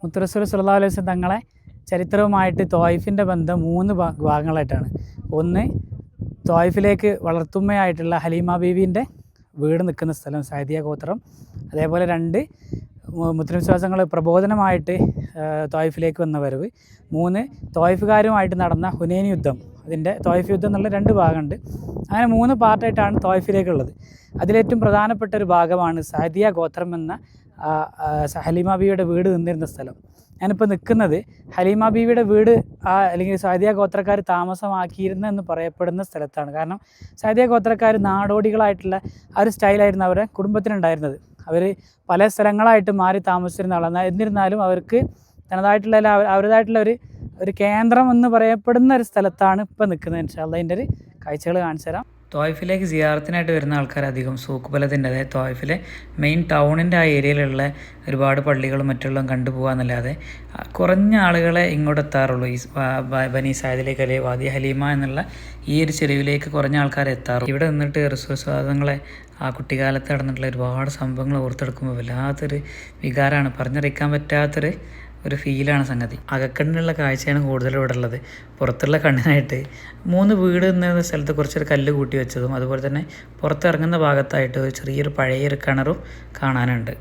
മുത്ത് റസൂൽ സല്ലല്ലാഹു അലൈഹി വസല്ലം തങ്ങളെ ചരിത്രവുമായിട്ട് ത്വായിഫിൻ്റെ ബന്ധം 3 ഭാഗങ്ങളായിട്ടാണ്. ഒന്ന്, ത്വായിഫിലേക്ക് വളർത്തുമ്മയായിട്ടുള്ള ഹലീമ ബീവിൻ്റെ വീട് നിൽക്കുന്ന സ്ഥലം സഅദിയ ഗോത്രം. അതേപോലെ 2, മുസ്ലിം വിശ്വാസങ്ങൾ പ്രബോധനമായിട്ട് ത്വായിഫിലേക്ക് വന്ന വരവ്. 3, ത്വായിഫുകാരുമായിട്ട് നടന്ന ഹുനൈൻ യുദ്ധം, അതിൻ്റെ ത്വായിഫ് യുദ്ധം എന്നുള്ള 2 ഭാഗമുണ്ട്. അങ്ങനെ 3 പാർട്ടായിട്ടാണ് ത്വായിഫിലേക്കുള്ളത്. അതിലേറ്റവും പ്രധാനപ്പെട്ട ഒരു ഭാഗമാണ് സഅദിയ ഗോത്രം എന്ന ഹലീമ ബീവിയുടെ വീട് നിന്നിരുന്ന സ്ഥലം. ഞാനിപ്പോൾ നിൽക്കുന്നത് ഹലീമ ബീവിയുടെ വീട് അല്ലെങ്കിൽ സഅദിയ ഗോത്രക്കാർ താമസമാക്കിയിരുന്ന എന്ന് പറയപ്പെടുന്ന സ്ഥലത്താണ്. കാരണം സഅദിയ ഗോത്രക്കാർ നാടോടികളായിട്ടുള്ള ആ ഒരു സ്റ്റൈലായിരുന്നു അവരുടെ കുടുംബത്തിനുണ്ടായിരുന്നത്. അവർ പല സ്ഥലങ്ങളായിട്ട് മാറി താമസിച്ചിരുന്ന ആളാണ്. എന്നിരുന്നാലും അവർക്ക് തനതായിട്ടുള്ള അവരുടേതായിട്ടുള്ള ഒരു കേന്ദ്രം എന്ന് പറയപ്പെടുന്ന ഒരു സ്ഥലത്താണ് ഇപ്പോൾ നിൽക്കുന്നത്. ഇൻഷാ അല്ലാഹ് അതിൻ്റെ ഒരു കാഴ്ചകൾ കാണിച്ചു തരാം. ത്വായിഫിലേക്ക് സിയാറത്തിനായിട്ട് വരുന്ന ആൾക്കാർ അധികം സൂക്ക് ബലദിൻ്റെ, അതായത് ത്വായിഫിലെ മെയിൻ ടൗണിൻ്റെ ആ ഏരിയയിലുള്ള ഒരുപാട് പള്ളികളും മറ്റുള്ളതും കണ്ടുപോകാമെന്നല്ലാതെ കുറഞ്ഞ ആളുകളെ ഇങ്ങോട്ട് എത്താറുള്ളൂ. ഈ ബനി സഅദിലേക്ക് അല്ലെങ്കിൽ വാദി ഹലീമ എന്നുള്ള ഈ ഒരു ചെരുവിലേക്ക് കുറഞ്ഞ ആൾക്കാർ എത്താറുള്ളൂ. ഇവിടെ നിന്നിട്ട് റസൂൽ സ്വാദങ്ങളെ ആ കുട്ടിക്കാലത്ത് നടന്നിട്ടുള്ള ഒരുപാട് സംഭവങ്ങൾ ഓർത്തെടുക്കുമ്പോൾ വല്ലാത്തൊരു വികാരമാണ്, പറഞ്ഞറിയിക്കാൻ പറ്റാത്തൊരു ഫീലാണ് സംഗതി. അകക്കണ്ണിനുള്ള കാഴ്ചയാണ് കൂടുതലും ഇവിടെ ഉള്ളത്. പുറത്തുള്ള കണ്ണിനായിട്ട് 3 വീട് എന്ന സ്ഥലത്ത് കുറച്ചൊരു കല്ല് കൂട്ടി വെച്ചതും അതുപോലെ തന്നെ പുറത്തിറങ്ങുന്ന ഭാഗത്തായിട്ട് ഒരു ചെറിയൊരു പഴയൊരു കിണറും കാണാനുണ്ട്.